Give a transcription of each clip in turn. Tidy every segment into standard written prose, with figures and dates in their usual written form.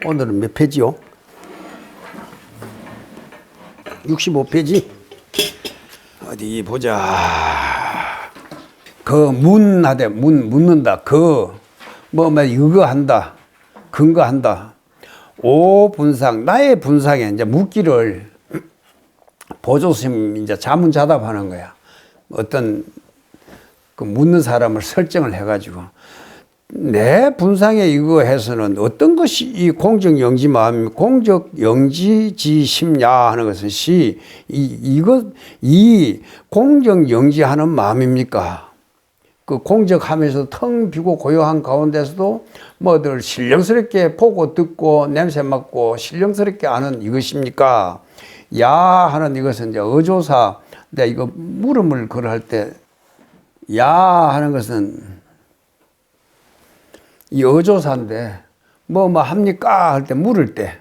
오늘은 몇 페이지요? 65페이지? 어디 보자. 문하대, 묻는다. 이거 한다. 근거한다. 분상, 나의 분상에 이제 묻기를 보조심 이제 자문자답하는 거야. 어떤 그 묻는 사람을 설정을 해가지고 내 분상에 이거 해서는 어떤 것이 이 공적영지 마음, 공적영지지심야 하는 것은 이 공적영지하는 마음입니까? 그 공적하면서 텅 비고 고요한 가운데서도 뭐들 신령스럽게 보고 듣고 냄새 맡고 신령스럽게 아는 이것입니까? 야 하는 이것은 이제 어조사. 내가 이거 물음을 걸할 때 야 하는 것은 이 어조사인데 뭐 합니까 할 때 물을 때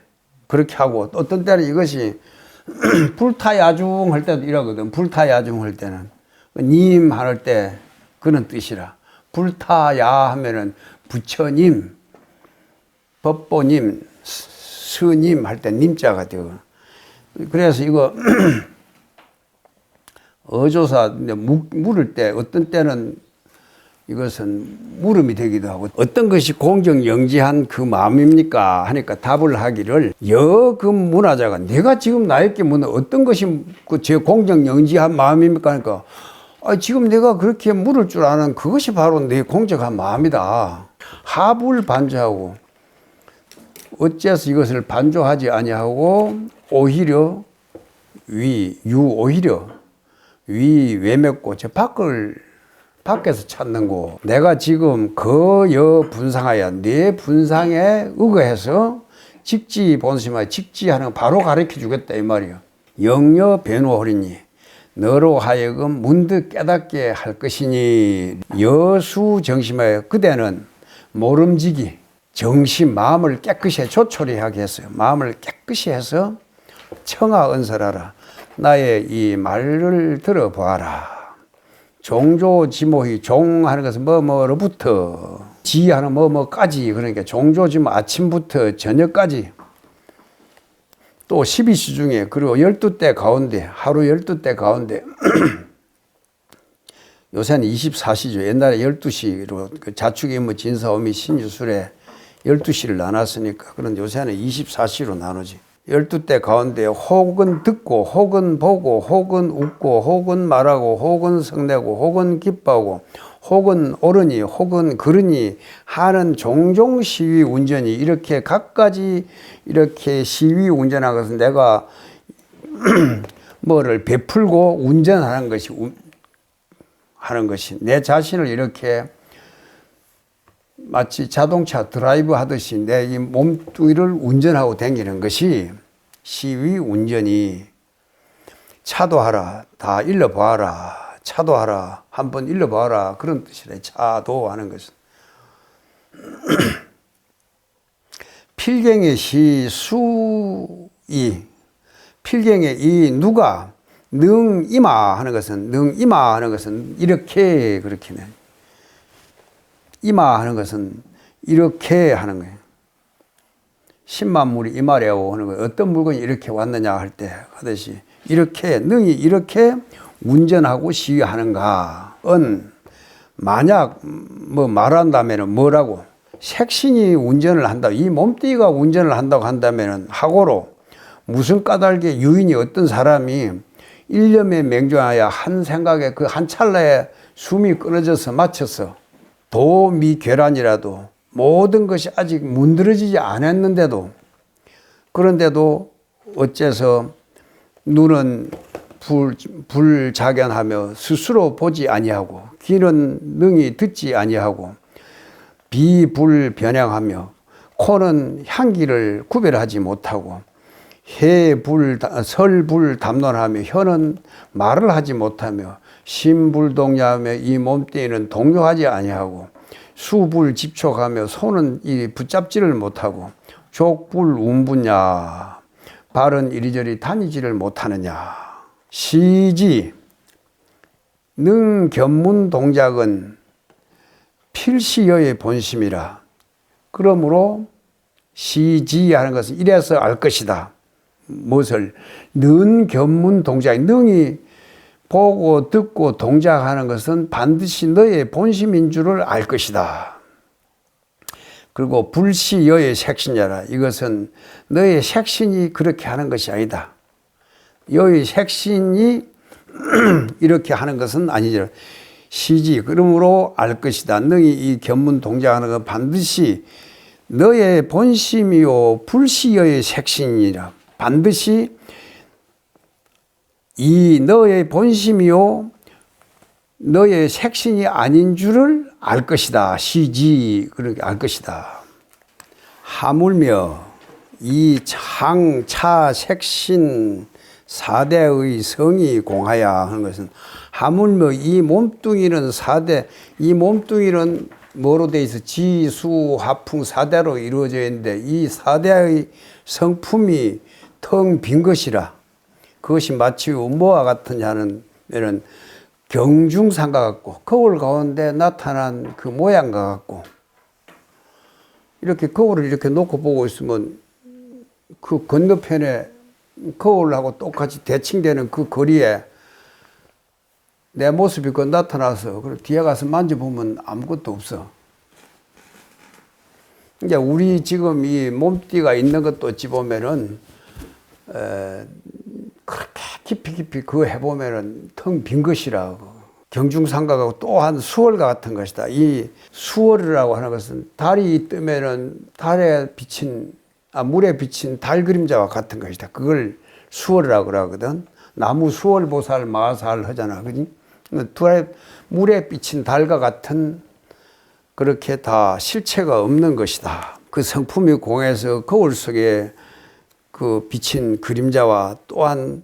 그렇게 하고, 어떤 때는 이것이 불타야중 할 때도 이러거든. 불타야중 할 때는 님 할 때 그런 뜻이라. 불타야 하면은 부처님, 법보님, 스님 할 때 님자가 되고. 그래서 이거 어조사 물을 때 어떤 때는 이것은 물음이 되기도 하고, 어떤 것이 공정영지한 그 마음입니까 하니까 답을 하기를 그 문화자가 내가 지금 나에게 묻는 어떤 것이 제 공정영지한 마음입니까 하니까 지금 내가 그렇게 물을 줄 아는 그것이 바로 내 공적한 마음이다. 합을 반조하고 어째서 이것을 반조하지 아니하고 오히려 오히려 외맺고 저 밖에서 찾는 거. 내가 지금 분상하여 내 분상에 의거해서 직지 본심하여 직지하는 거 바로 가르쳐 주겠다 이 말이요. 영여 변호하리니 너로 하여금 문득 깨닫게 할 것이니 여수 정심하여 그대는 모름지기 정심 마음을 깨끗이 조촐히하게 했어요. 마음을 깨끗이 해서 청하언설하라. 나의 이 말을 들어보아라. 종조지모히 종하는 것은 뭐로부터 지하는 뭐까지, 그러니까 종조지모 아침부터 저녁까지 또 12시 중에 그리고 12때 가운데 하루 12때 가운데 요새는 24시죠. 옛날에 12시로 그 자축인무 진사오미 신유술에 12시를 나눴으니까 그런 요새는 24시로 나누지. 12때 가운데 혹은 듣고 혹은 보고 혹은 웃고 혹은 말하고 혹은 성내고 혹은 기뻐하고 혹은 옳으니 혹은 그르니 하는 종종 시위 운전이 이렇게 각가지 이렇게 시위 운전하는 것은 내가 뭐를 베풀고 운전하는 것이 하는 것이 내 자신을 이렇게 마치 자동차 드라이브 하듯이 내 이 몸뚱이를 운전하고 다니는 것이 시위 운전이. 차도하라, 다 일러봐라. 차도하라, 한번 일러봐라. 그런 뜻이래. 차도하는 것은. 필경의 필경의 이 누가 능이마 하는 것은 이렇게 그렇게네. 이마하는 것은 이렇게 하는 거예요. 10만물이 이마래오 하는 거예요. 어떤 물건이 이렇게 왔느냐 할 때 하듯이 이렇게 능히 이렇게 운전하고 시위하는가. 만약 말한다면 뭐라고? 색신이 운전을 한다. 이 몸뚱이가 운전을 한다고 한다면 하고로 무슨 까닭에 유인이 어떤 사람이 일념에 맹종하여 한 생각에 그 한 찰나에 숨이 끊어져서 맞춰서 도미괴란이라도 모든 것이 아직 문드러지지 않았는데도 그런데도 어째서 눈은 불자견하며 스스로 보지 아니하고 귀는 능히 듣지 아니하고 비불변향하며 코는 향기를 구별하지 못하고 설불담론하며 혀는 말을 하지 못하며 심불동야하며 이 몸뚱이는 동요하지 아니하고 수불집촉하며 손은 붙잡지를 못하고 족불운분야 발은 이리저리 다니지를 못하느냐. 시지 능견문 동작은 필시여의 본심이라. 그러므로 시지 하는 것은 이래서 알 것이다. 무엇을? 는 견문 동작. 능이 보고 듣고 동작하는 것은 반드시 너의 본심인 줄을 알 것이다. 그리고 불시 여의 색신이라. 이것은 너의 색신이 그렇게 하는 것이 아니다. 여의 색신이 이렇게 하는 것은 아니죠. 시지. 그러므로 알 것이다. 능이 이 견문 동작하는 건 반드시 너의 본심이요 불시여의 색신이라. 반드시 이 너의 본심이요 너의 색신이 아닌 줄을 알 것이다. 시지. 그렇게 알 것이다. 하물며 이 창차 색신 사대의 성이 공하야 하는 것은, 하물며 이 몸뚱이는 사대, 이 몸뚱이는 뭐로 되어 있어? 지, 수, 화풍 사대로 이루어져 있는데 이 사대의 성품이 텅 빈 것이라. 그것이 마치 뭐와 같으냐는 경중상과 같고 거울 가운데 나타난 그 모양과 같고, 이렇게 거울을 이렇게 놓고 보고 있으면 그 건너편에 거울하고 똑같이 대칭되는 그 거리에 내 모습이 그 나타나서 그리고 뒤에 가서 만져보면 아무것도 없어. 이제 우리 지금 이 몸띠가 있는 것도 어찌 보면은 그렇게 깊이 그거 해보면은 텅 빈 것이라고. 경중상가가 또한 수월과 같은 것이다. 이 수월이라고 하는 것은 달이 뜨면은 달에 비친 물에 비친 달 그림자와 같은 것이다. 그걸 수월이라고 그러거든. 나무 수월보살 마살 하잖아. 그지? 물에 비친 달과 같은 그렇게 다 실체가 없는 것이다. 그 성품이 공해서 거울 속에 그 비친 그림자와 또한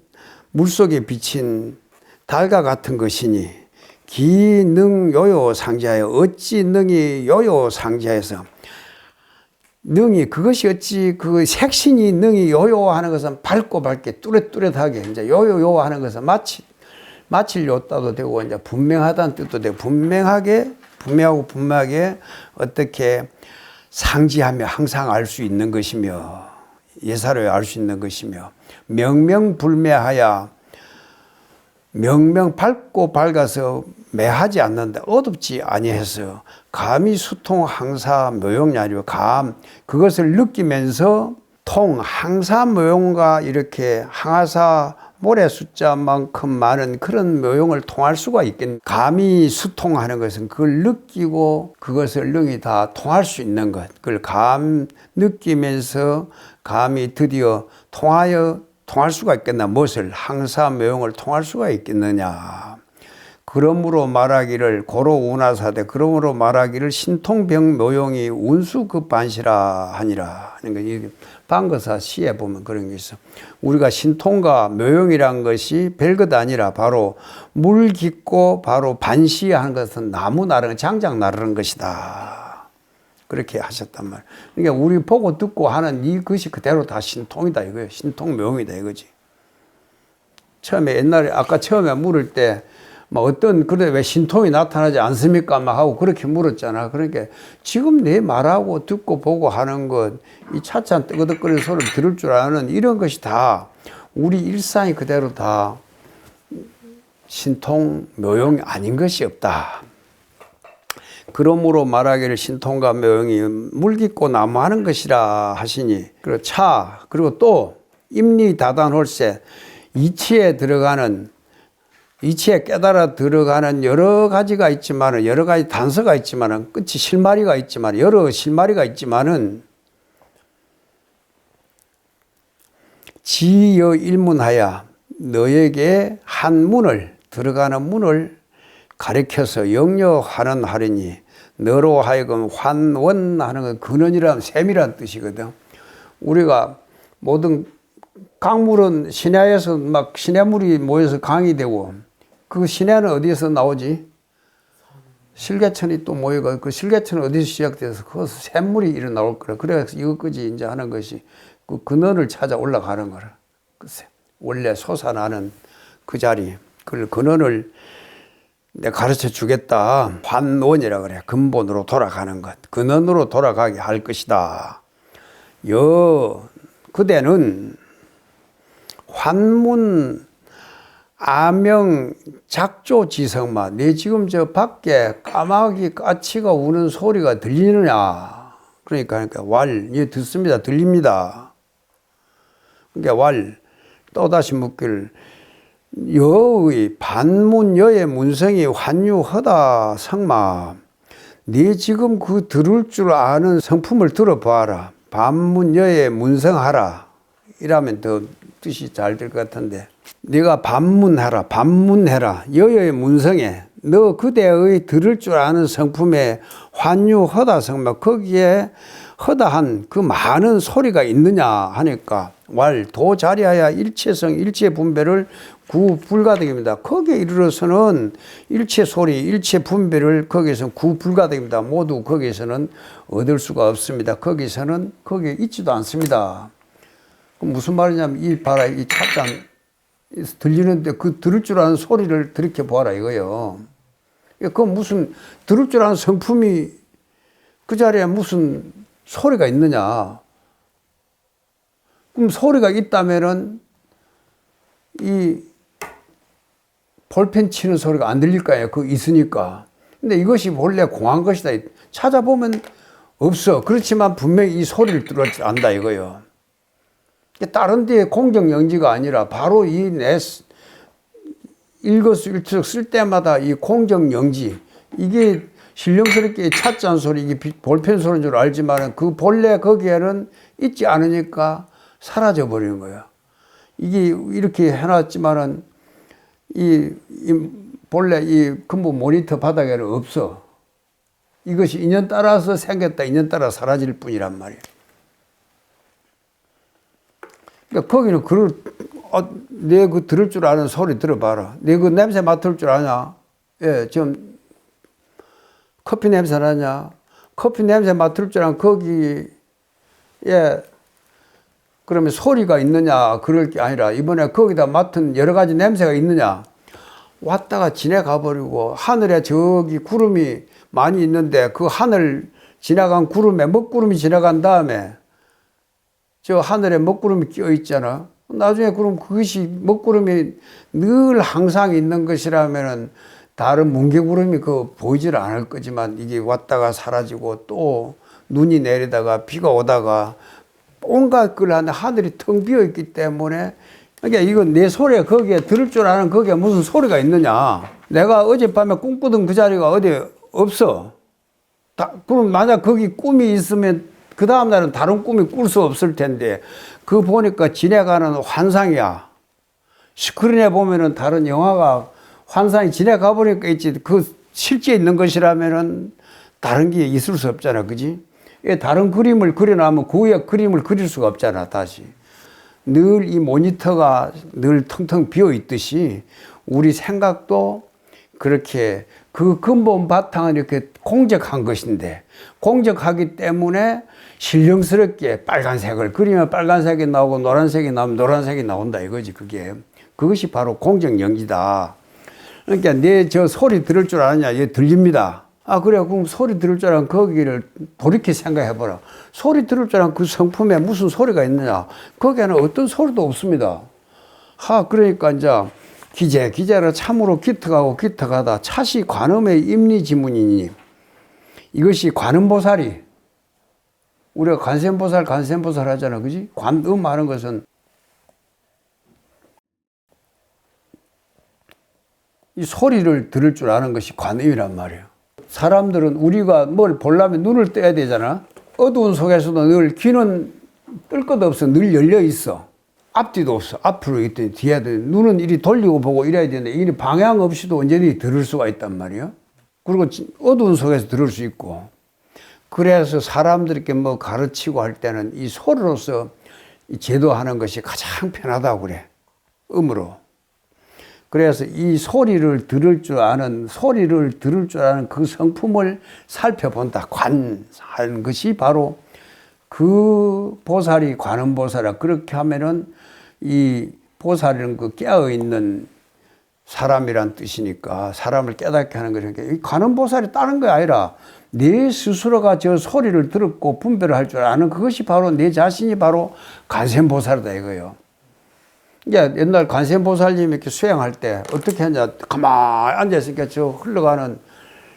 물속에 비친 달과 같은 것이니 기능 요요 상자여. 어찌 능이 요요 상자에서 능이 그것이 어찌 그 색신이 능이 요요하는 것은 밝고 밝게 뚜렷뚜렷하게 이제 요요요 하는 것은 마치려 따도 되고 이제 분명하다는 뜻도 되고 분명하게 어떻게 상지하며 항상 알 수 있는 것이며 예사로 알 수 있는 것이며 명명불매하여 명명 밝고 밝아서 매하지 않는다. 어둡지 아니해서 감이 수통 항사 묘용이 아니고 그것을 느끼면서 항사 묘용과 이렇게 항하사 모래 숫자만큼 많은 그런 묘용을 통할 수가 있겠네. 감이 수통하는 것은 그걸 느끼고 그것을 능히 다 통할 수 있는 것. 그걸 느끼면서 감이 드디어 통할 수가 있겠나. 무엇을? 항사 묘용을 통할 수가 있겠느냐. 그러므로 말하기를 고로운하사대. 그러므로 말하기를 신통병 묘용이 운수급반시라 하니라. 그러니까 방거사 시에 보면 그런 게 있어. 우리가 신통과 묘용이란 것이 별것 아니라 바로 물 깊고 바로 반시하는 것은 나무 나르는 장작 나르는 것이다. 그렇게 하셨단 말이에요. 그러니까 우리 보고 듣고 하는 이것이 그대로 다 신통이다 이거예요. 신통 묘용이다 이거지. 처음에 옛날에 아까 처음에 물을 때 그래 왜 신통이 나타나지 않습니까? 막 하고 그렇게 물었잖아. 그러니까 지금 내 말하고 듣고 보고 하는 것, 이 차차 뜨거덕거리는 소리를 들을 줄 아는 이런 것이 다 우리 일상이 그대로 다 신통 묘용이 아닌 것이 없다. 그러므로 말하기를 신통과 묘용이 물 깊고 나무하는 것이라 하시니, 그리고 또 임리다단홀세 이치에 깨달아 들어가는 여러 가지가 있지만은, 여러 가지 단서가 있지만은, 끝이 실마리가 있지만, 여러 실마리가 있지만은, 지여 일문하여 너에게 한 문을, 들어가는 문을 가리켜서 영려하는 하리니, 너로 하여금 환원하는 건 근원이란 샘이란 뜻이거든. 우리가 모든 강물은 시내에서 막 시내물이 모여서 강이 되고, 그 시내는 어디에서 나오지? 실개천이 또 모여가 그 실개천은 어디서 시작돼서 거기서 샘물이 일어나올 거라. 그래서 이것까지 이제 하는 것이 그 근원을 찾아 올라가는 거라. 글쎄, 원래 솟아나는 그 자리, 그 근원을 내가 가르쳐 주겠다. 환원이라 그래. 근본으로 돌아가는 것, 근원으로 돌아가게 할 것이다. 그대는 환문 아명 작조지성마 내 지금 저 밖에 까마귀 까치가 우는 소리가 들리느냐. 그러니까 왈 듣습니다. 들립니다. 그러니까 왈 또다시 묻기를 여의 반문 여의 문성이 환유하다 성마 네 지금 그 들을 줄 아는 성품을 들어봐라. 반문 여의 문성하라. 이라면 더 뜻이 잘 될 것 같은데 네가 반문하라. 반문해라. 여의 문성에 너 그대의 들을 줄 아는 성품에 환유하다 성마 거기에 허다한 그 많은 소리가 있느냐 하니까 왈 도자리하야 일체성 일체분배를 구불가득입니다. 거기에 이르러서는 일체 소리 일체 분배를 거기에서 구불가득입니다. 모두 거기에서는 얻을 수가 없습니다. 거기서는 거기에 있지도 않습니다. 그럼 무슨 말이냐면 이 봐라 이 찻잔 들리는데 그 들을 줄 아는 소리를 들이켜 보아라 이거요. 그 무슨 들을 줄 아는 성품이 그 자리에 무슨 소리가 있느냐. 그럼 소리가 있다면은 이 볼펜 치는 소리가 안 들릴 거 아니에요. 그거 있으니까. 근데 이것이 원래 공한 것이다. 찾아보면 없어. 그렇지만 분명히 이 소리를 들을 줄 안다 이거요. 다른 데에 공정영지가 아니라 바로 이 내 일거수일투족 쓸 때마다 이 공정영지 이게 신령스럽게 찻잔 소리 이게 볼펜 소리인 줄 알지만 그 본래 거기에는 있지 않으니까 사라져 버리는 거야. 이게 이렇게 해놨지만은 이 본래 이 근본 모니터 바닥에는 없어. 이것이 인연 따라서 생겼다 인연 따라 사라질 뿐이란 말이야. 그러니까 거기는 내 그 들을 줄 아는 소리 들어봐라. 내 그 냄새 맡을 줄 아냐? 예, 지금 커피 냄새 나냐? 커피 냄새 맡을 줄 아는 거기에 그러면 소리가 있느냐? 그럴 게 아니라 이번에 거기다 맡은 여러 가지 냄새가 있느냐? 왔다가 지나가 버리고 하늘에 저기 구름이 많이 있는데 그 하늘 지나간 구름에 먹구름이 지나간 다음에 저 하늘에 먹구름이 끼어 있잖아. 나중에 그럼 그것이 먹구름이 늘 항상 있는 것이라면은 다른 뭉게구름이 그 보이질 않을 거지만 이게 왔다가 사라지고 또 눈이 내리다가 비가 오다가 온갖 걸 하는데 하늘이 텅 비어 있기 때문에 그러니까 이건 내 소리에 거기에 들을 줄 아는 거기에 무슨 소리가 있느냐. 내가 어젯밤에 꿈꾸던 그 자리가 어디 없어. 그럼 만약 거기 꿈이 있으면 그 다음날은 다른 꿈이 꿀 수 없을 텐데 그 보니까 지나가는 환상이야. 스크린에 보면은 다른 영화가 환상이 지나가 보니까 있지 그 실제 있는 것이라면은 다른 게 있을 수 없잖아. 그지? 다른 그림을 그려놔면 그 위에 그림을 그릴 수가 없잖아. 다시 늘 이 모니터가 늘 텅텅 비어 있듯이 우리 생각도 그렇게 그 근본 바탕은 이렇게 공적한 것인데 공적하기 때문에 신령스럽게 빨간색을 그리면 빨간색이 나오고 노란색이 나오면 노란색이 나온다 이거지. 그것이 바로 공정영지다. 그러니까 내 저 소리 들을 줄 아느냐? 얘 들립니다. 아 그래 그럼 소리 들을 줄 아는 거기를 돌이켜 생각해보라. 소리 들을 줄 아는 그 성품에 무슨 소리가 있느냐? 거기에는 어떤 소리도 없습니다. 그러니까 이제 기재라 참으로 기특하다 차시 관음의 임리지문이니 이것이 관음보살이 우리가 관세음보살 하잖아. 그지? 관음 하는 것은 이 소리를 들을 줄 아는 것이 관음이란 말이에요. 사람들은 우리가 뭘 보려면 눈을 떠야 되잖아. 어두운 속에서도 늘 귀는 뜰 것 없어. 늘 열려 있어. 앞뒤도 없어. 앞으로 있더니 뒤에도 눈은 이리 돌리고 보고 이래야 되는데 이 방향 없이도 언제든지 들을 수가 있단 말이에요. 그리고 어두운 속에서 들을 수 있고. 그래서 사람들에게 뭐 가르치고 할 때는 이 소리로서 제도하는 것이 가장 편하다고 그래. 음으로. 그래서 이 소리를 들을 줄 아는 그 성품을 살펴본다. 관하는 것이 바로 그 보살이 관음보살이야. 그렇게 하면은 이 보살은 그 깨어있는 사람이란 뜻이니까 사람을 깨닫게 하는 거니까 이 관음보살이 다른 게 아니라 내 스스로가 저 소리를 들었고 분별을 할 줄 아는 그것이 바로 내 자신이 바로 관세음보살이다 이거예요. 이제 옛날 관세음보살님이 이렇게 수행할 때 어떻게 하냐, 가만히 앉아있으니까 저 흘러가는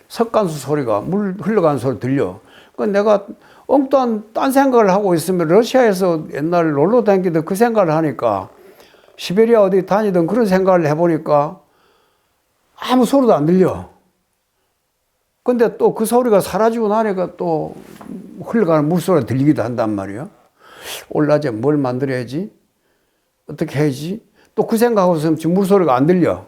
석간수 소리가, 물 흘러가는 소리 들려. 그 내가 엉뚱한 딴 생각을 하고 있으면 러시아에서 옛날 놀러 다니던 그 생각을 하니까 시베리아 어디 다니던 그런 생각을 해보니까 아무 소리도 안 들려. 근데 또 그 소리가 사라지고 나니까 또 흘러가는 물소리가 들리기도 한단 말이에요. 올라제 뭘 만들어야지? 어떻게 해야지? 또 그 생각하고 있으면 지금 물소리가 안 들려.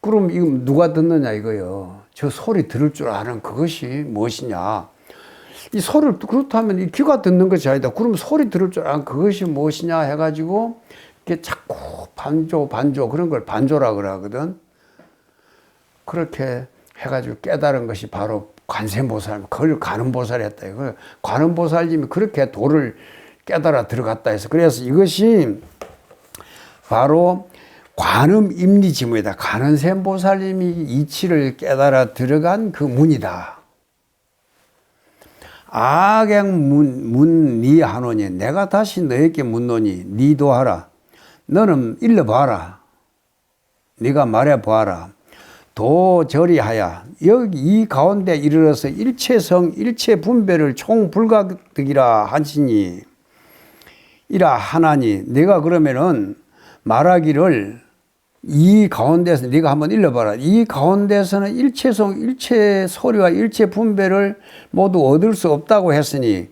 그럼 이거 누가 듣느냐 이거요. 저 소리 들을 줄 아는 그것이 무엇이냐. 이 소리를 그렇다면 이 귀가 듣는 것이 아니다. 그럼 소리 들을 줄 아는 그것이 무엇이냐 해가지고 이게 자꾸 반조 그런 걸 반조라 그러거든. 그렇게 해가지고 깨달은 것이 바로 관세음보살, 그걸 관음보살이 했다. 이거 관음보살님이 그렇게 도를 깨달아 들어갔다 해서 그래서 이것이 바로 관음임리지문이다. 관음세음보살님이 이치를 깨달아 들어간 그 문이다. 악행문 니하노니 내가 다시 너에게 묻노니 니도 하라. 너는 일러봐라. 네가 말해봐라. 도저리하야 여기 이 가운데 이르러서 일체성 일체분별을 총불가득이라 하시니 이라 하나니 내가 그러면은 말하기를 이 가운데서 네가 한번 일러봐라. 이 가운데서는 일체성 일체 소리와 일체 분별을 모두 얻을 수 없다고 했으니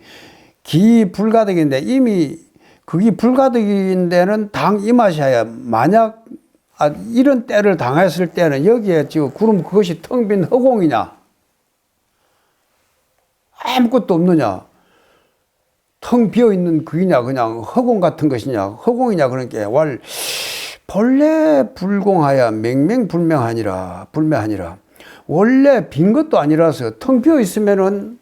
기불가득인데 이미 그게 불가득인 데는 당 임하셔야 만약 이런 때를 당했을 때는 여기에 지금 그럼 그것이 텅 빈 허공이냐? 아무것도 없느냐? 텅 비어 있는 그이냐? 그냥 허공 같은 것이냐? 허공이냐? 그러니까 본래 불공하야 맹맹불명하니라. 원래 빈 것도 아니라서 텅 비어 있으면은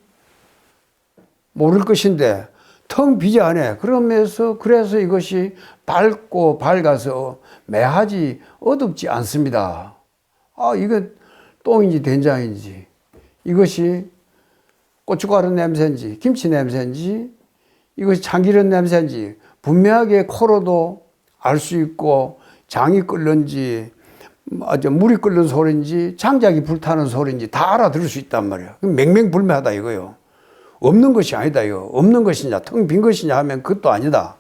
모를 것인데 텅 비지 않아. 그래서 이것이 밝고 밝아서 매하지 어둡지 않습니다. 이거 똥인지 된장인지, 이것이 고춧가루 냄새인지, 김치 냄새인지, 이것이 참기름 냄새인지 분명하게 코로도 알 수 있고 장이 끓는지, 물이 끓는 소리인지, 장작이 불타는 소리인지 다 알아들을 수 있단 말이야. 맹맹불명하다 이거요. 없는 것이 아니다 이거. 없는 것이냐 텅 빈 것이냐 하면 그것도 아니다.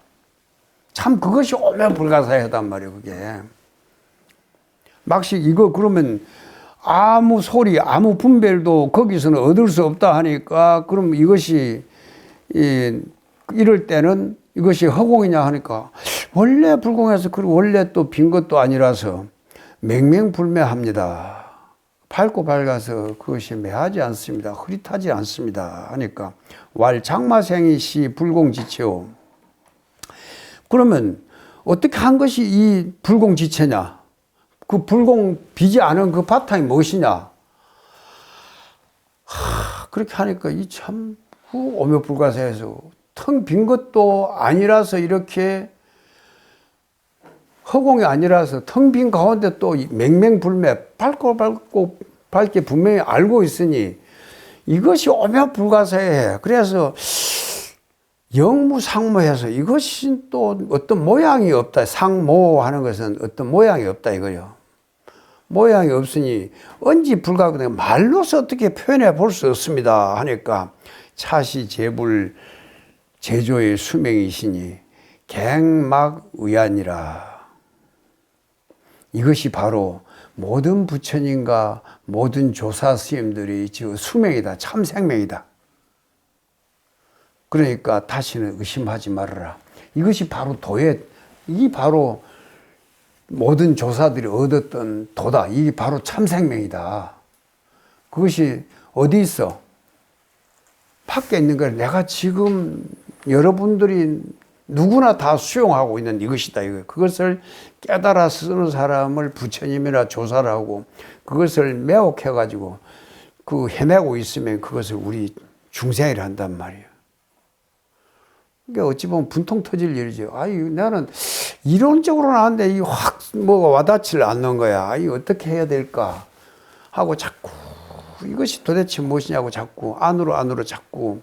참 그것이 오면불가사하단 말이에요 그게. 막시 이거 그러면 아무 소리 아무 분별도 거기서는 얻을 수 없다 하니까 그럼 이것이 이럴 때는 이것이 허공이냐 하니까 원래 불공해서 그리고 원래 또 빈 것도 아니라서 맹맹불명합니다. 밝고 밝아서 그것이 매하지 않습니다. 흐릿하지 않습니다. 하니까 왈장마생이 시 불공지체오. 그러면 어떻게 한 것이 이 불공지체냐? 그 불공 비지 않은 그 바탕이 무엇이냐? 그렇게 하니까 이 참 오묘불가사에서 텅 빈 것도 아니라서 이렇게 허공이 아니라서 텅 빈 가운데 또 맹맹불매 밝고 밝게 분명히 알고 있으니 이것이 오묘불가사해. 그래서 영무상모해서 이것이 또 어떤 모양이 없다. 상모하는 것은 어떤 모양이 없다 이거요. 모양이 없으니 언지 불가거든요. 말로서 어떻게 표현해 볼 수 없습니다. 하니까 차시제불 제조의 수명이시니 갱막의안이라. 이것이 바로 모든 부처님과 모든 조사 스님들이 지금 수명이다. 참 생명이다. 그러니까 다시는 의심하지 말아라. 이것이 바로 이 바로 모든 조사들이 얻었던 도다. 이게 바로 참 생명이다. 그것이 어디 있어? 밖에 있는 걸 내가 지금 여러분들이 누구나 다 수용하고 있는 이것이다. 그것을 깨달아 쓰는 사람을 부처님이라 조사를 하고 그것을 매혹해가지고 헤매고 있으면 그것을 우리 중생이라 한단 말이에요. 이게 어찌 보면 분통 터질 일이죠. 나는 이론적으로는 아는데 이 확 뭐가 와닿지를 않는 거야. 어떻게 해야 될까 하고 자꾸 이것이 도대체 무엇이냐고 자꾸 안으로 자꾸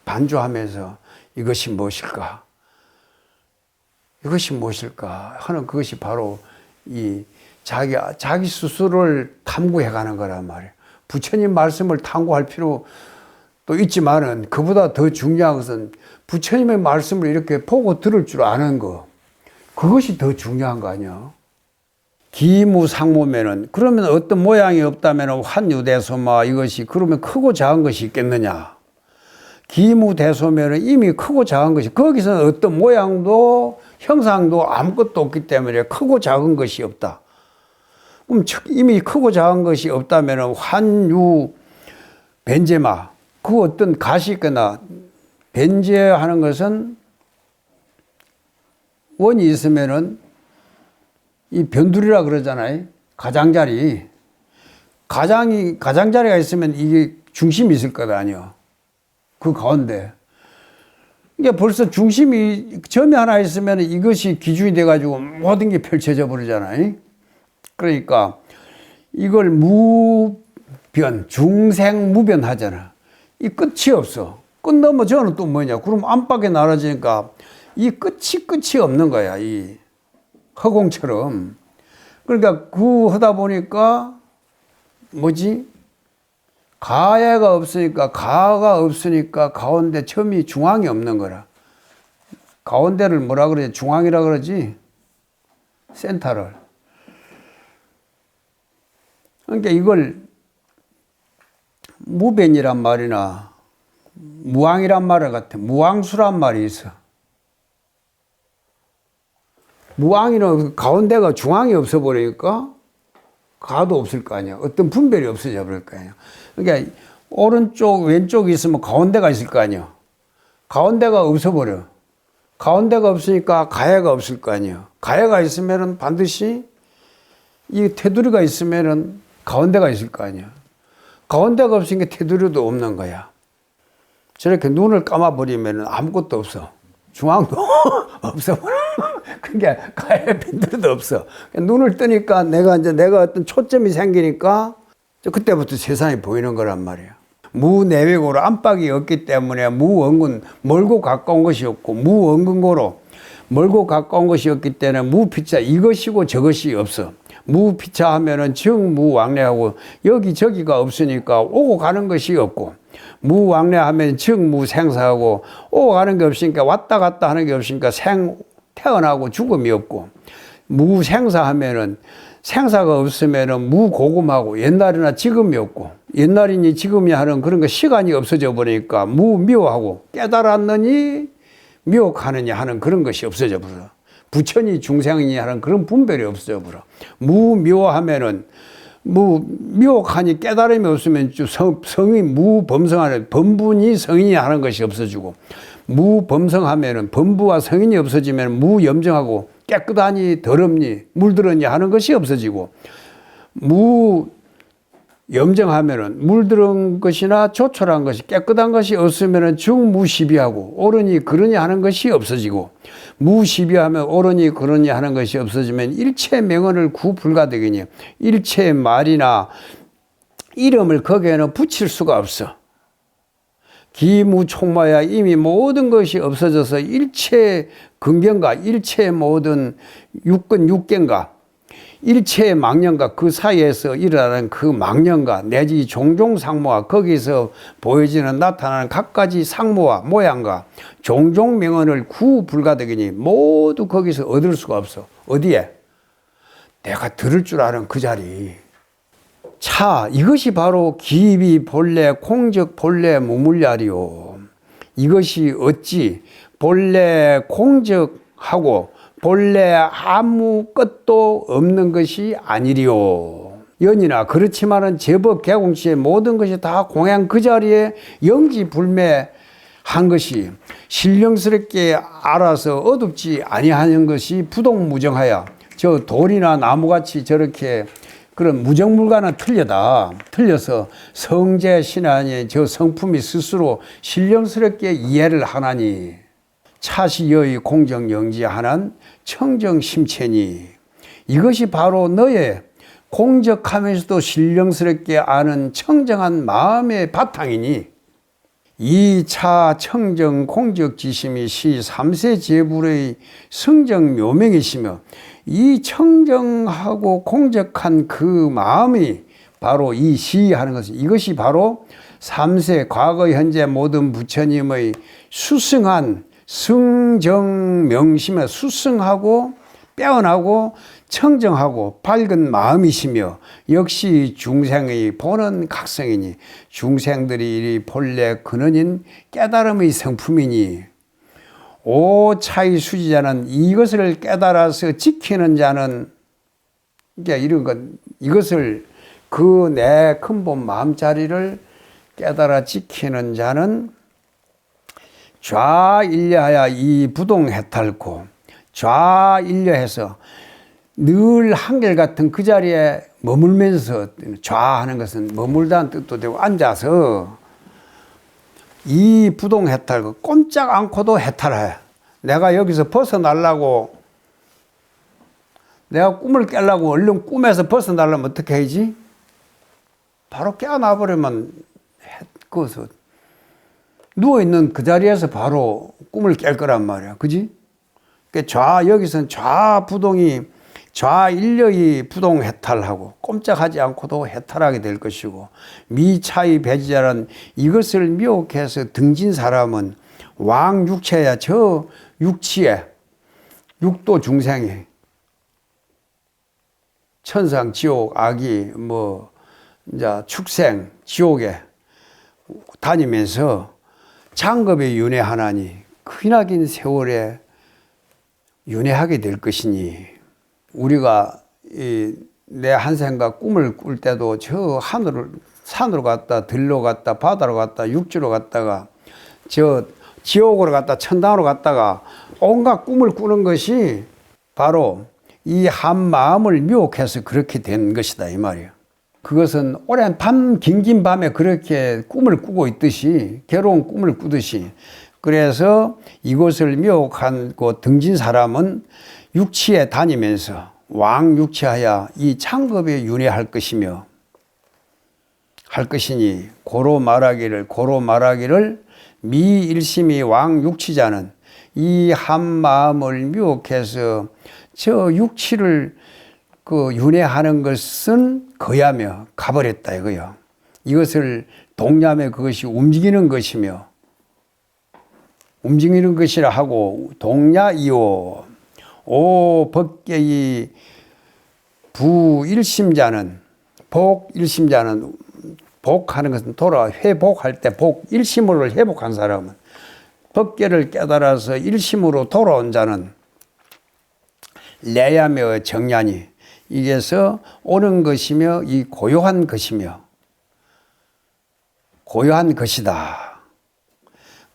반주하면서 이것이 무엇일까? 이것이 무엇일까 하는 그것이 바로 이 자기 스스로를 탐구해 가는 거란 말이에요. 부처님 말씀을 탐구할 필요도 있지만은 그보다 더 중요한 것은 부처님의 말씀을 이렇게 보고 들을 줄 아는 거. 그것이 더 중요한 거 아니야. 기무상무면은 그러면 어떤 모양이 없다면 환유대소마 이것이 그러면 크고 작은 것이 있겠느냐. 기무대소면은 이미 크고 작은 것이 거기서는 어떤 모양도 형상도 아무것도 없기 때문에 크고 작은 것이 없다. 그럼 이미 크고 작은 것이 없다면 환유 변제마 그 어떤 가시 있거나 변제하는 것은 원이 있으면은 이 변두리라 그러잖아요. 가장자리. 가장자리가 있으면 이게 중심이 있을 것 아니요. 그 가운데. 이게 벌써 중심이 점이 하나 있으면 이것이 기준이 돼가지고 모든 게 펼쳐져 버리잖아요. 그러니까 이걸 무변, 중생무변 하잖아. 이 끝이 없어. 끝 넘어 저는 또 뭐냐. 그럼 안팎에 나눠지니까 이 끝이 없는 거야. 이 허공처럼. 그러니까 그 하다 보니까 뭐지? 가가 없으니까 가운데 점이 중앙이 없는 거라. 가운데를 뭐라 그러지? 중앙이라 그러지? 센터를. 그러니까 이걸 무변이란 말이나 무왕이란 말 같아. 무왕수란 말이 있어. 무왕이는 가운데가 중앙이 없어 버리니까 가도 없을 거 아니야. 어떤 분별이 없어져 버릴 거 아니야. 그러니까 오른쪽 왼쪽이 있으면 가운데가 있을 거 아니야. 가운데가 없어 버려. 가운데가 없으니까 가해가 없을 거 아니야. 가해가 있으면은 반드시 이 테두리가 있으면은 가운데가 있을 거 아니야. 가운데가 없으니까 테두리도 없는 거야. 저렇게 눈을 감아버리면 아무것도 없어. 중앙도 없어. 그러니까 가해 빈들도 없어. 눈을 뜨니까 내가 어떤 초점이 생기니까 그때부터 세상이 보이는 거란 말이야. 무내외고로 안팎이 없기 때문에 무언근 멀고 가까운 것이 없고 무언근고로 멀고 가까운 것이 없기 때문에 무피차 이것이고 저것이 없어. 무피차 하면은 정무왕래하고 여기저기가 없으니까 오고 가는 것이 없고 무왕래 하면 정무생사하고 오고 가는 게 없으니까 왔다 갔다 하는 게 없으니까 태어나고 죽음이 없고 무생사 하면은 생사가 없으면은 무고금하고 옛날이나 지금이 없고 옛날이니 지금이 하는 그런 거 시간이 없어져 버리니까 무미워하고 깨달았느니 미혹하느냐 하는 그런 것이 없어져 버려. 부처니 중생이니 하는 그런 분별이 없어져 버려. 무미워하면은 미혹하니 깨달음이 없으면 성이 무범성하는 범분이 성인이 하는 것이 없어지고 무범성하면은 범부와 성인이 없어지면 무염정하고 깨끗하니 더럽니 물들었니 하는 것이 없어지고 무염정하면은 물들은 것이나 조촐한 것이 깨끗한 것이 없으면은 중무시비하고 옳으니 그러니 하는 것이 없어지고 무시비하면 옳으니 그러니 하는 것이 없어지면 일체 명언을 구불가되기니 일체 말이나 이름을 거기에는 붙일 수가 없어. 기무총마야 이미 모든 것이 없어져서 일체 근경과 일체 모든 육견과 일체 망령과 그 사이에서 일어나는 그 망령과 내지 종종 상모와 거기서 보여지는 나타나는 각가지 상모와 모양과 종종 명언을 구불가되기니 모두 거기서 얻을 수가 없어. 어디에? 내가 들을 줄 아는 그 자리. 차 이것이 바로 기비 본래 공적 본래 무물야리요. 이것이 어찌 본래 공적하고 본래 아무 것도 없는 것이 아니리요. 연이나 그렇지만은 제법 개공시의 모든 것이 다 공양 그 자리에 영지불매한 것이 신령스럽게 알아서 어둡지 아니하는 것이 부동무정하여 저 돌이나 나무같이 저렇게 그런 무정물과는 틀려서 성제 신하니 저 성품이 스스로 신령스럽게 이해를 하나니 차시여의 공정영지하는 청정심체니 이것이 바로 너의 공적하면서도 신령스럽게 아는 청정한 마음의 바탕이니 이 차 청정 공적지심이 시 3세 제불의 성정 묘명이시며 이 청정하고 공적한 그 마음이 바로 이 시하는 것은 이것이 바로 3세 과거 현재 모든 부처님의 수승한 성정명심에 수승하고 빼어나고 청정하고 밝은 마음이시며 역시 중생의 본원 각성이니 중생들이 본래 근원인 깨달음의 성품이니 오차의 수지자는 이것을 깨달아서 지키는 자는 그러니까 이런 것 이것을 그 내 근본 마음자리를 깨달아 지키는 자는 좌일려하여 이 부동해탈고 좌일려해서 늘 한결같은 그 자리에 머물면서 좌하는 것은 머물다는 뜻도 되고 앉아서 이 부동해탈 꼼짝 않고도 해탈해. 내가 여기서 벗어나려고 내가 꿈을 깨려고 얼른 꿈에서 벗어나려면 어떻게 해야지? 바로 깨어나버리면 그것을 누워있는 그 자리에서 바로 꿈을 깰 거란 말이야. 그지? 그러니까 여기서는 좌부동이 좌일력이 부동해탈하고 꼼짝하지 않고도 해탈하게 될 것이고 미차의 배지자는 이것을 미혹해서 등진 사람은 왕육체야 저 육치에 육도 중생이 천상 지옥 악이 뭐 이제 축생 지옥에 다니면서 장급에 윤회하나니 크나긴 세월에 윤회하게 될 것이니 우리가 내 한 생각 꿈을 꿀 때도 저 하늘을 산으로 갔다 들로 갔다 바다로 갔다 육지로 갔다가 저 지옥으로 갔다 천당으로 갔다가 온갖 꿈을 꾸는 것이 바로 이 한 마음을 미혹해서 그렇게 된 것이다 이 말이야. 그것은 오랜 밤 긴긴 밤에 그렇게 꿈을 꾸고 있듯이 괴로운 꿈을 꾸듯이 그래서 이곳을 미혹하고 등진 사람은 육치에 다니면서 왕육치하여 이 창급에 윤회할 것이며 할 것이니 고로 말하기를 미일심이 왕육치자는 이 한 마음을 미혹해서 저 육치를 그 윤회하는 것은 거야며 가버렸다 이거요. 이것을 동냐매 그것이 움직이는 것이며 움직이는 것이라 하고 동야이오 오 법계의 부일심자는 복일심자는 복하는 것은 돌아 회복할 때 복일심으로 회복한 사람은 법계를 깨달아서 일심으로 돌아온 자는 내야며 정냐니 이게서 오는 것이며 이 고요한 것이며 고요한 것이다.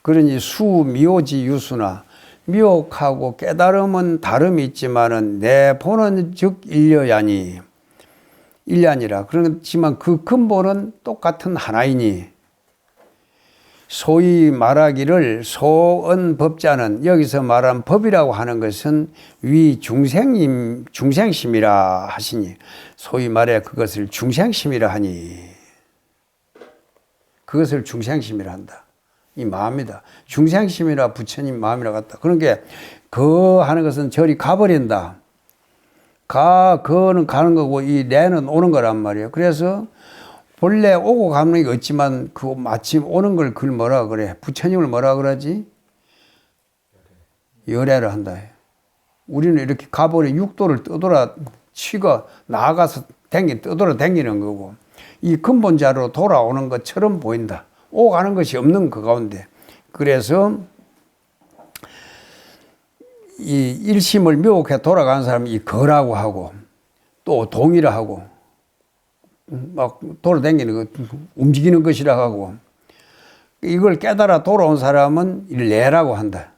그러니 수미오지 유수나 미혹하고 깨달음은 다름이 있지만은 내 본은 즉 일려야니 일려니라. 그렇지만 그 근본은 똑같은 하나이니 소위 말하기를 소언법자는 여기서 말한 법이라고 하는 것은 위 중생심이라 하시니 소위 말해 그것을 중생심이라 하니 그것을 중생심이라 한다. 이 마음이다. 중생심이라 부처님 마음이라 같다. 그런 게 그 하는 것은 저리 가버린다. 그는 가는 거고 이 내는 오는 거란 말이에요. 그래서 본래 오고 가는 게 없지만 그 마침 오는 걸 그걸 뭐라 그래? 부처님을 뭐라 그러지? 열애를 한다. 우리는 이렇게 가버린 육도를 떠돌아 치고 나아가서 떠돌아 댕기는 거고 이 근본자로 돌아오는 것처럼 보인다. 오고 가는 것이 없는 그 가운데. 그래서 이 일심을 미혹해 돌아가는 사람이 이 거라고 하고 또 동이라 하고 막 돌아다니는 것, 움직이는 것이라 하고 이걸 깨달아 돌아온 사람은 내라고 한다.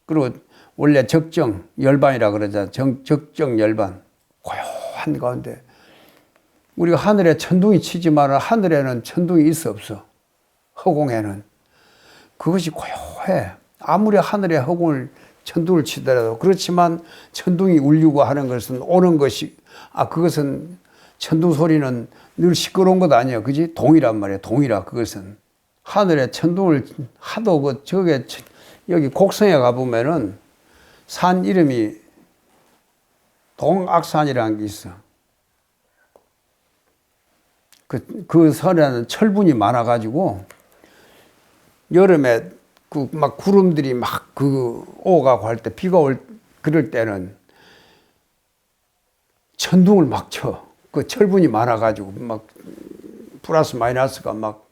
그리고 원래 적정 열반이라 그러자. 적정 열반 고요한 가운데 우리가 하늘에 천둥이 치지만 하늘에는 천둥이 있어 없어. 허공에는 그것이 고요해. 아무리 하늘에 허공을 천둥을 치더라도. 그렇지만 천둥이 울리고 하는 것은 오는 것이, 그것은 천둥 소리는 늘 시끄러운 것 아니야. 그지? 동이란 말이야. 동이라. 그것은 하늘에 천둥을 하도 저게 여기 곡성에 가보면은 산 이름이 동악산이라는 게 있어. 그 산에는 철분이 많아가지고 여름에 막 구름들이 막 오가고 할 때, 비가 그럴 때는 천둥을 막 쳐. 그 철분이 많아가지고 막 플러스 마이너스가 막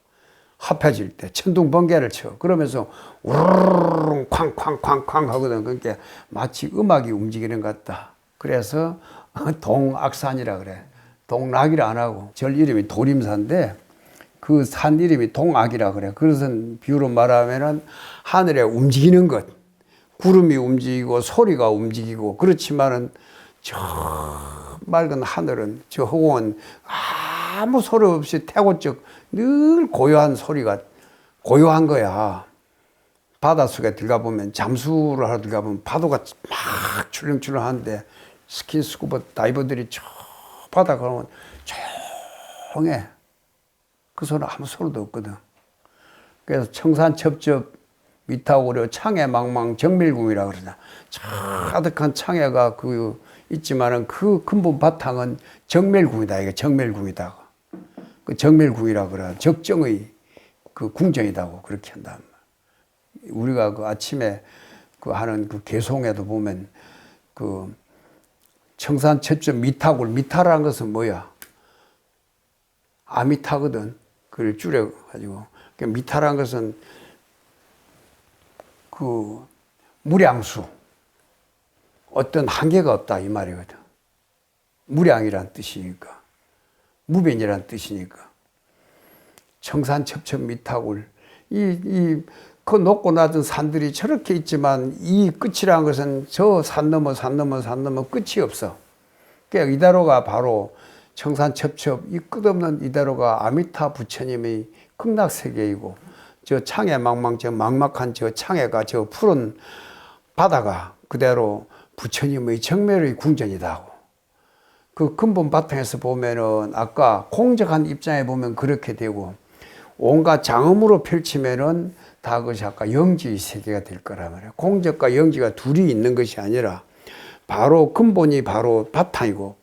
합해질 때 천둥 번개를 쳐. 그러면서 우르르 쾅쾅쾅쾅 하거든. 그러니까 마치 음악이 움직이는 것 같다. 그래서 동악산이라 그래. 동락이라 안 하고. 절 이름이 도림산인데 그 산 이름이 동악이라 그래. 그것은 비유로 말하면은 하늘에 움직이는 것. 구름이 움직이고 소리가 움직이고. 그렇지만은 저 맑은 하늘은, 저 허공은 아무 소리 없이 태고적 늘 고요한 소리가 고요한 거야. 바닷속에 들어가 보면, 잠수를 하러 들어가 보면 파도가 막 출렁출렁하는데 스킨스쿠버 다이버들이 저 바다 가면 조용해. 그 소리는 아무 소리도 없거든. 그래서 청산첩첩 미타오려 창해망망 정밀궁이라 그러잖아. 가득한 창해가 있지만은 그 근본 바탕은 정밀궁이다. 이게 정밀궁이다. 그 정밀궁이라 그래. 적정의 그 궁정이다고 그렇게 한다. 우리가 그 아침에 하는 개송에도 보면 청산첩첩 미타골, 미타라는 것은 뭐야? 아미타거든. 그걸 줄여가지고. 미타라는 것은 무량수. 어떤 한계가 없다 이 말이거든. 무량이란 뜻이니까. 무변이란 뜻이니까. 청산첩첩 미타골. 그 높고 낮은 산들이 저렇게 있지만 이 끝이라는 것은 저 산 넘어 끝이 없어. 그러니까 이다로가 바로 청산첩첩, 이 끝없는 이다로가 아미타 부처님의 극락세계이고, 저 창해망망, 저 막막한 저 창해가, 저 푸른 바다가 그대로 부처님의 정멸의 궁전이다. 그 근본 바탕에서 보면은 아까 공적한 입장에 보면 그렇게 되고, 온갖 장엄으로 펼치면은 다 그것이 아까 영지의 세계가 될 거란 말이에요. 공적과 영지가 둘이 있는 것이 아니라 바로 근본이 바로 바탕이고,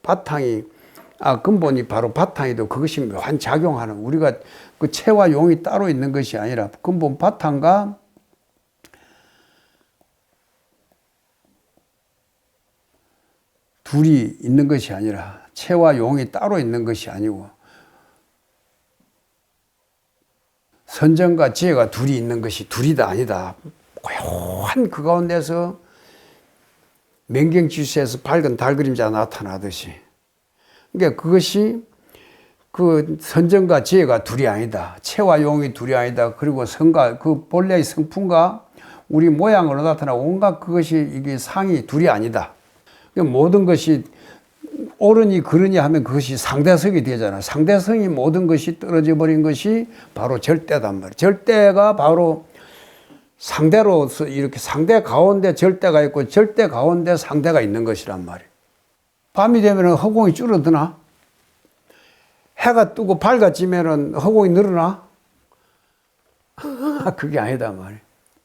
근본이 바로 바탕이도 그것이 묘한 작용하는, 우리가 그 체와 용이 따로 있는 것이 아니라 근본 바탕과 둘이 있는 것이 아니라, 체와 용이 따로 있는 것이 아니고, 선정과 지혜가 둘이 있는 것이 둘이다 아니다. 고요한 그 가운데서 맹경지수에서 밝은 달 그림자가 나타나듯이, 그러니까 그것이 그 선정과 지혜가 둘이 아니다. 체와 용이 둘이 아니다. 그리고 성과, 그 본래의 성품과 우리 모양으로 나타나 온갖 그것이 이게 상이 둘이 아니다. 그러니까 모든 것이 옳으니 그르니 하면 그것이 상대성이 되잖아. 상대성이 모든 것이 떨어져 버린 것이 바로 절대단 말이야. 절대가 바로 상대로서 이렇게 상대 가운데 절대가 있고 절대 가운데 상대가 있는 것이란 말이야. 밤이 되면 허공이 줄어드나? 해가 뜨고 밝아지면 허공이 늘어나? 그게 아니다 말이야.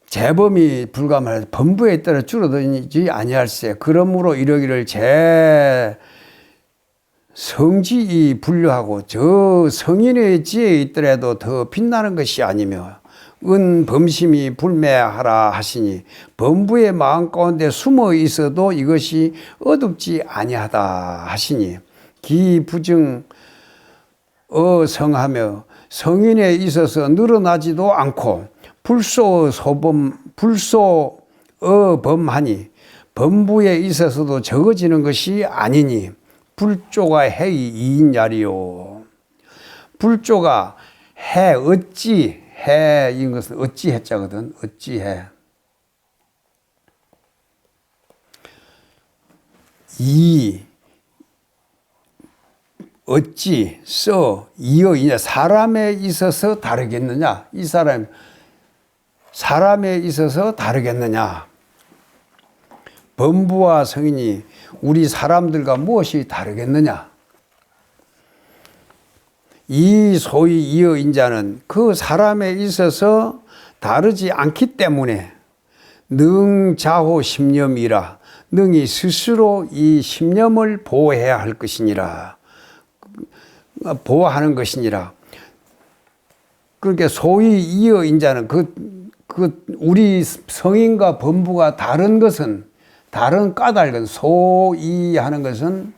재범이 불가말해서 범부에 따라 줄어들지 아니할세. 그러므로 이러기를 성지이 분류하고 저 성인의 지혜에 있더라도 더 빛나는 것이 아니며 범심이 불매하라 하시니, 범부의 마음 가운데 숨어 있어도 이것이 어둡지 아니하다 하시니, 기부증 성하며 성인에 있어서 늘어나지도 않고 불소범하니 범부에 있어서도 적어지는 것이 아니니, 불조가 해의 이인야리요. 불조가 해, 어찌 해, 이것은 어찌 해자거든. 어찌 해. 어찌 이어 이냐. 사람에 있어서 다르겠느냐. 이 사람 사람에 있어서 다르겠느냐? 범부와 성인이 우리 사람들과 무엇이 다르겠느냐? 이 소위 이어인자는 그 사람에 있어서 다르지 않기 때문에 능자호 심념이라, 능이 스스로 이 심념을 보호해야 할 것이니라, 보호하는 것이니라. 그러니까 소위 이어인자는 우리 성인과 범부가 다른 것은, 다른 까닭은, 소이하는 것은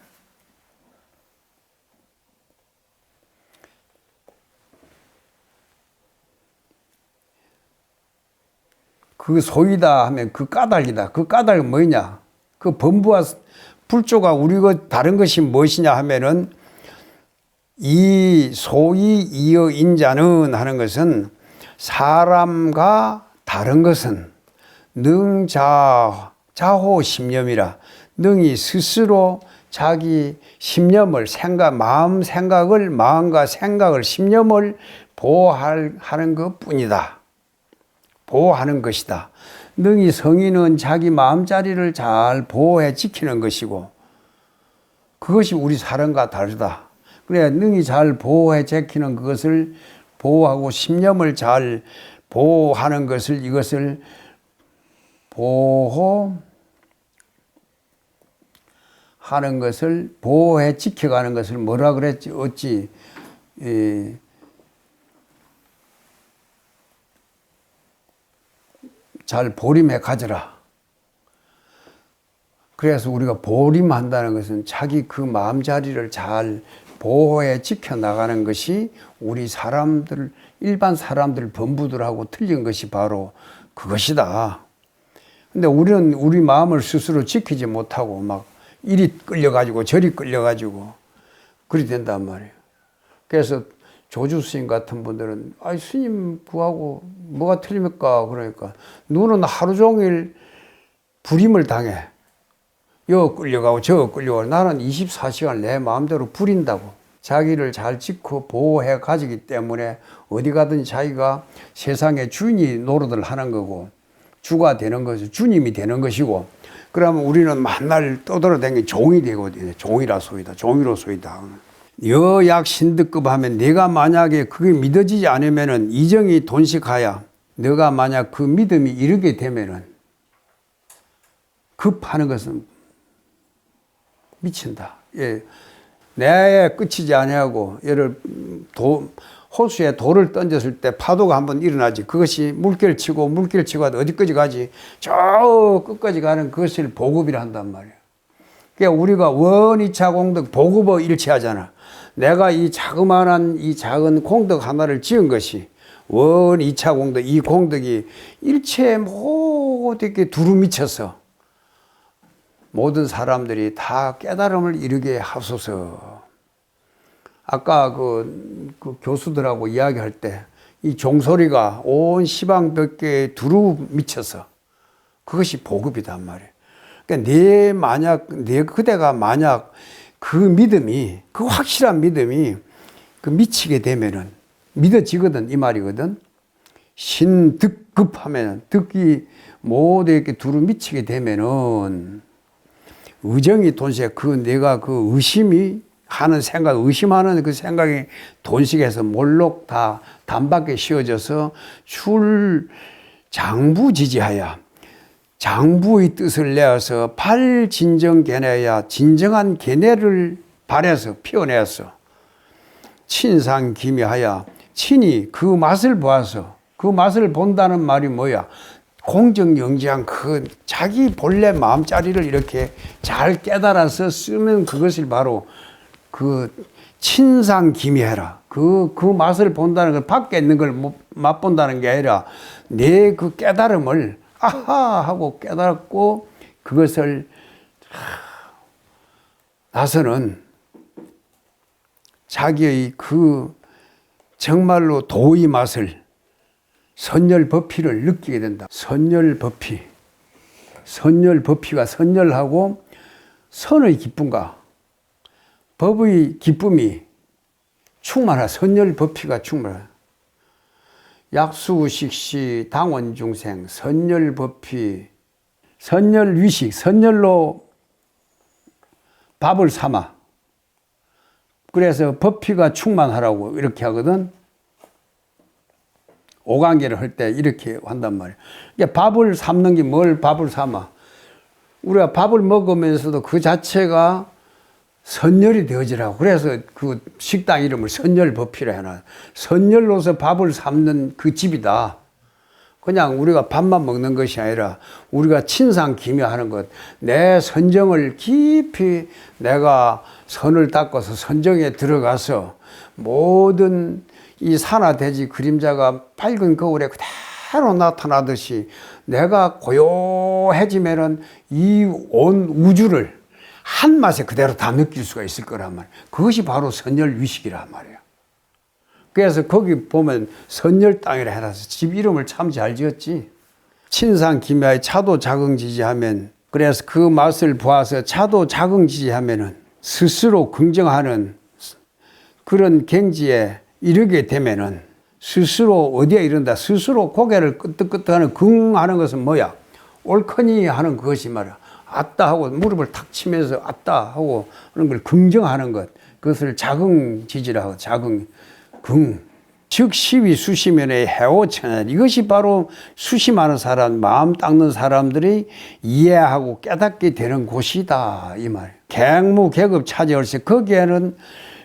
그 소이다 하면 그 까닭이다. 그 까닭은 뭐냐? 그 범부와 불조가 우리가 다른 것이 무엇이냐 하면은, 이 소위 이어인자는 하는 것은 사람과 다른 것은 능자호 심념이라, 능이 스스로 자기 심념을, 마음과 생각을, 심념을 보호하는 것 뿐이다. 보호하는 것이다. 능이 성인은 자기 마음자리를 잘 보호해 지키는 것이고, 그것이 우리 사람과 다르다. 그래, 능이 잘 보호해 지키는 그것을 보호하고, 심념을 잘 보호하는 것을, 이것을 보호하는 것을, 보호해 지켜가는 것을 뭐라 그랬지? 어찌 잘 보림해 가져라. 그래서 우리가 보림한다는 것은 자기 그 마음자리를 잘 보호해 지켜나가는 것이 우리 사람들, 일반 사람들, 범부들하고 틀린 것이 바로 그것이다. 근데 우리는 우리 마음을 스스로 지키지 못하고 막 이리 끌려가지고 저리 끌려가지고 그리 된단 말이에요. 그래서 조주 스님 같은 분들은, 아이, 스님 부하고 뭐가 틀립니까? 그러니까, 너는 하루 종일 불임을 당해. 여 끌려가고 저 끌려가고, 나는 24시간 내 마음대로 부린다고. 자기를 잘 지켜 보호해 가지기 때문에 어디 가든 자기가 세상의 주인이 노릇을 하는 거고, 주가 되는 것이, 주님이 되는 것이고, 그러면 우리는 만날 떠돌아다니는 종이 되거든요. 종이라 소이다. 종이로 소이다. 여약 신득급 하면, 내가 만약에 그게 믿어지지 않으면은 이정이 돈식하야, 너가 만약 그 믿음이 이르게 되면은 급하는 것은 미친다. 예. 내에 끝이지 아니하고, 예를 호수에 돌을 던졌을 때 파도가 한번 일어나지. 그것이 물결치고 어디까지 가지? 저 끝까지 가는 그것을 보급이라 한단 말이에요. 그러니까 우리가 원이차 공덕 보급어 일치하잖아. 내가 이 자그마한 이 작은 공덕 하나를 지은 것이 원 2차 공덕, 이 공덕이 일체에 모두에게 두루 미쳐서 모든 사람들이 다 깨달음을 이루게 하소서. 아까 그 교수들하고 이야기할 때 이 종소리가 온 시방벽계에 두루 미쳐서 그것이 보급이단 말이에요. 그러니까 그대가 만약 그 믿음이, 그 확실한 믿음이 그 미치게 되면은 믿어지거든, 이 말이거든. 신득급하면, 득이 모두 이렇게 두루 미치게 되면은 의정이 돈식, 내가 그 의심이 하는 생각, 의심하는 그 생각이 돈식에서 몰록 다 단박에 씌워져서 장부지지하여, 장부의 뜻을 내어서 발진정 견해야, 진정한 견해를 발해서 피워내었어. 친상기미하여, 친히 그 맛을 보아서, 그 맛을 본다는 말이 뭐야? 공정영지한 그 자기 본래 마음자리를 이렇게 잘 깨달아서 쓰면 그것을 바로 그 친상기미해라. 그 맛을 본다는 걸, 밖에 있는 걸 맛본다는 게 아니라 내 그 깨달음을 아하 하고 깨달았고, 그것을 나서는 자기의 그 정말로 도의 맛을, 선열법피를 느끼게 된다. 선열법피가 선열하고 선의 기쁨과 법의 기쁨이 충만하, 선열법피가 충만하. 약수식시 당원중생 선열법피 선열위식 선열로 밥을 삼아. 그래서 법피가 충만하라고 이렇게 하거든. 오간계를 할 때 이렇게 한단 말이야. 그러니까 밥을 삶는 게 뭘 밥을 삼아. 우리가 밥을 먹으면서도 그 자체가 선열이 되어지라고. 그래서 그 식당 이름을 선열법피라 해놔. 선열로서 밥을 삶는 그 집이다. 그냥 우리가 밥만 먹는 것이 아니라 우리가 친상기묘하는 것, 내 선정을 깊이 내가 선을 닦아서 선정에 들어가서 모든 이 산화대지 그림자가 밝은 거울에 그대로 나타나듯이 내가 고요해지면은 이 온 우주를 한 맛에 그대로 다 느낄 수가 있을 거란 말이야. 그것이 바로 선열위식이란 말이야. 그래서 거기 보면 선열 땅이라 해놔서 집 이름을 참 잘 지었지. 친상기묘의 차도 자긍지지하면, 그래서 그 맛을 보아서 차도 자긍지지하면은 스스로 긍정하는 그런 경지에 이르게 되면은 스스로 어디에 이른다. 스스로 고개를 끄덕끄덕하는 긍하는 것은 뭐야? 옳거니 하는 그것이 말이야. 아따 하고 무릎을 탁 치면서 아따 하고 하는 걸 긍정하는 것. 그것을 자긍지지라 하고 자긍. 즉 시위 수시면의 해오천연. 이것이 바로 수심하는 사람, 마음 닦는 사람들이 이해하고 깨닫게 되는 곳이다 이 말. 갱무 계급 차제일세. 거기에는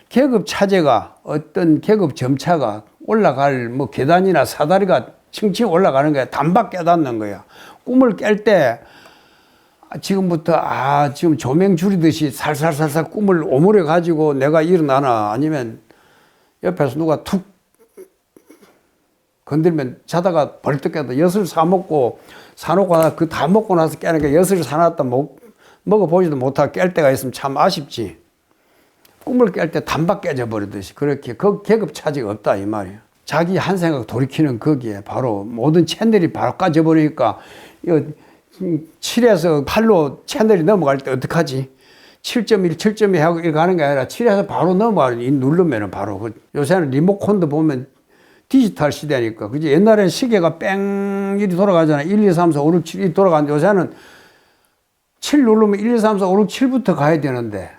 계급 차제가 어떤 계급 점차가 올라갈 뭐 계단이나 사다리가 층층 올라가는 거야. 단박 깨닫는 거야. 꿈을 깰 때 지금부터 지금 조명 줄이듯이 살살살살 꿈을 오므려 가지고 내가 일어나나, 아니면 옆에서 누가 툭 건들면 자다가 벌떡 깨도 엿을 사놓고 그 다 먹고 나서 깨니까 엿을 사놨다 먹어보지도 못하고 깰 때가 있으면 참 아쉽지. 꿈을 깰 때 단박 깨져버리듯이 그렇게 그 계급 차지가 없다 이 말이야. 자기 한 생각 돌이키는 거기에 바로 모든 채널이 바로 까져버리니까 7에서 8로 채널이 넘어갈 때 어떡하지? 7.1, 7.2 하고 이렇게 가는 게 아니라 7에서 바로 넘어가는, 누르면은 바로. 요새는 리모컨도 보면 디지털 시대니까. 그지? 옛날엔 시계가 뺑 이리 돌아가잖아. 1, 2, 3, 4, 5, 6, 7이 돌아가는데 요새는 7 누르면 1, 2, 3, 4, 5, 6, 7부터 가야 되는데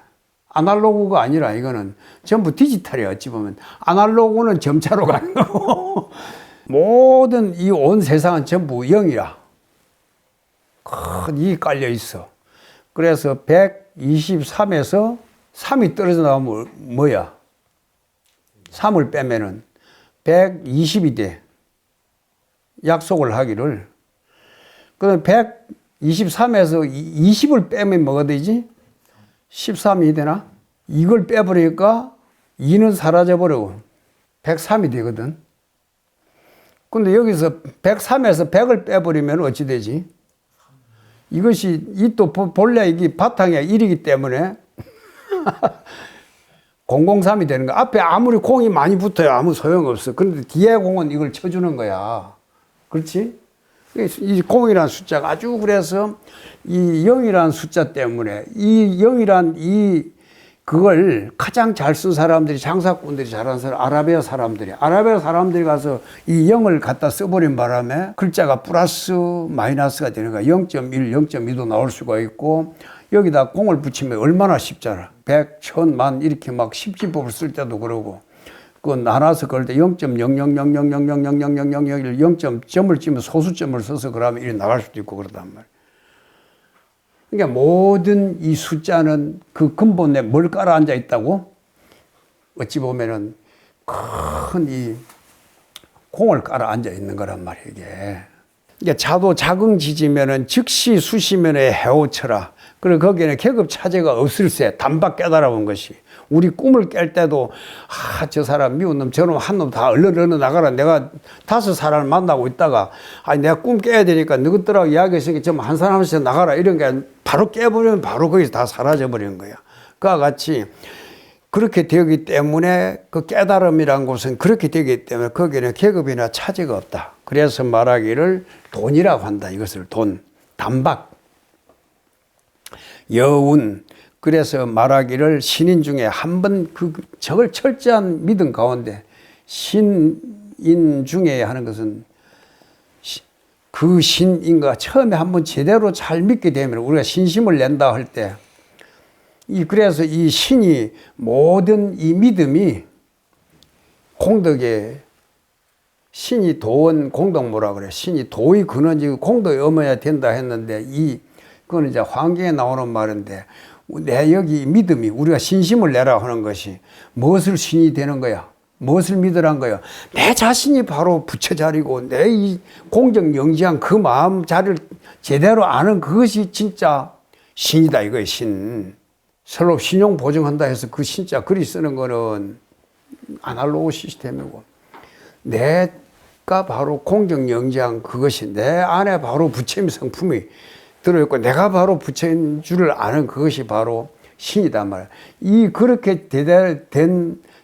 아날로그가 아니라 이거는 전부 디지털이야. 어찌 보면 아날로그는 점차로 가는 거고 모든 이 온 세상은 전부 0이야. 큰 2 깔려 있어. 그래서 123에서 3이 떨어져 나오면 뭐야? 3을 빼면은 120이 돼. 약속을 하기를. 그럼 123에서 20을 빼면 뭐가 되지? 13이 되나? 이걸 빼버리니까 2는 사라져버리고 103이 되거든. 근데 여기서 103에서 100을 빼버리면 어찌 되지? 이것이, 이 또 본래 이게 바탕이 1이기 때문에 003이 되는 거야. 앞에 아무리 공이 많이 붙어요. 아무 소용없어. 근데 뒤에 공은 이걸 쳐주는 거야. 그렇지? 이 0이라는 숫자가 아주, 그래서 이 0이라는 숫자 때문에 이 0이란 그걸 가장 잘 쓴 사람들이, 장사꾼들이 잘하는 사람, 아라비아 사람들이 가서 이 0을 갖다 써버린 바람에 글자가 플러스 마이너스가 되는 거야. 0.1, 0.2도 나올 수가 있고, 여기다 공을 붙이면 얼마나 쉽잖아. 100, 1000만 이렇게 막 십진법을 쓸 때도 그러고, 그거 나눠서 그럴 때 0.0000000000001 0점을 찍으면 소수점을 써서 그러면 이렇게 나갈 수도 있고 그러단 말이야. 그러니까 모든 이 숫자는 그 근본에 뭘 깔아앉아 있다고? 어찌 보면은 큰 이 공을 깔아앉아 있는 거란 말이야, 이게. 그러니까 차도 자긍지지면은 즉시 수시면에 해오쳐라. 그리고 거기에는 계급 차제가 없을세. 단박 깨달아본 것이. 우리 꿈을 깰 때도 저 사람 미운 놈 저놈 한 놈 다 얼른 나가라. 내가 5 사람을 만나고 있다가 내가 꿈 깨야 되니까 너희들하고 이야기했으니까 좀 한 사람씩 나가라, 이런 게 바로 깨버리면 바로 거기서 다 사라져버리는 거야. 그와 같이 그렇게 되기 때문에 그 깨달음이란 곳은 그렇게 되기 때문에 거기에는 계급이나 차제가 없다. 그래서 말하기를 돈이라고 한다. 이것을 돈, 단박, 여운. 그래서 말하기를 신인 중에 한 번 저걸 철저한 믿음 가운데 신인 중에 하는 것은 그 신인가 처음에 한번 제대로 잘 믿게 되면 우리가 신심을 낸다 할 때 그래서 이 신이 모든 이 믿음이 공덕의 신이 도원 공덕모라 그래. 신이 도의 근원이고 공덕이 엄어야 된다 했는데 그거는 이제 환경에 나오는 말인데 내 여기 믿음이 우리가 신심을 내라 하는 것이 무엇을 신이 되는 거야? 무엇을 믿으란 거야? 내 자신이 바로 부처 자리고 내 이 공정영지한 그 마음 자리를 제대로 아는 그것이 진짜 신이다 이거야 신. 서로 신용 보증한다 해서 그 신자 글이 쓰는 거는 아날로그 시스템이고 내가 바로 공정영지한 그것이 내 안에 바로 부처의 성품이 들어있고 내가 바로 부처인 줄을 아는 그것이 바로 신이단 말이야. 그렇게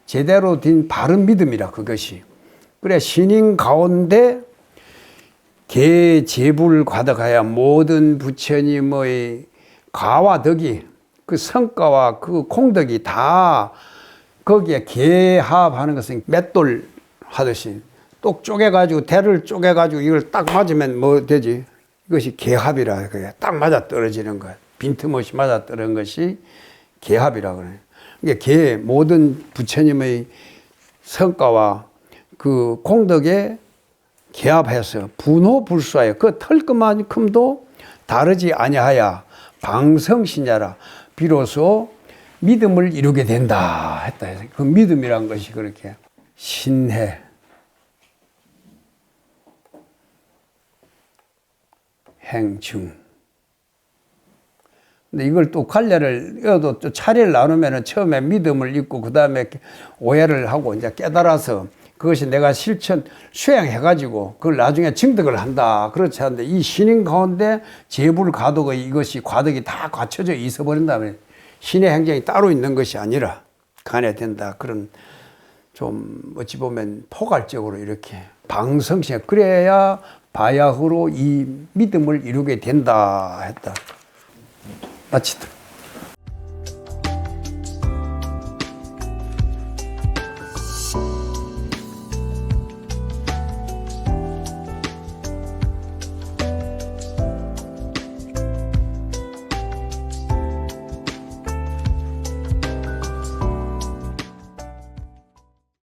제대로 된 바른 믿음이라 그것이. 그래 신인 가운데 개재불 과덕하여 모든 부처님의 가와 덕이 그 성과와 그 공덕이 다 거기에 개합하는 것은 맷돌 하듯이 똑 쪼개가지고 대를 쪼개가지고 이걸 딱 맞으면 뭐 되지? 이것이 개합이라 그래. 딱 맞아 떨어지는 것. 빈틈없이 맞아 떨어지는 것이 개합이라 그래. 그러니까 모든 부처님의 성과와 그 공덕에 개합해서 분호불수하여 그 털끝만큼도 다르지 아니하여 방성신자라 비로소 믿음을 이루게 된다 했다. 그 믿음이란 것이 그렇게 신해 행증. 근데 이걸 또 갈래를 또 차례를 나누면은 처음에 믿음을 잊고 그 다음에 오해를 하고 이제 깨달아서 그것이 내가 실천 수행해가지고 그걸 나중에 증득을 한다. 그렇지 않은데 이 신인 가운데 재불 가덕의 이것이 과덕이 다 갖춰져 있어버린다면 신의 행정이 따로 있는 것이 아니라 간에 된다. 그런 좀 어찌 보면 포괄적으로 이렇게 방성신 그래야 바야흐로 이 믿음을 이루게 된다 했다. 마치다.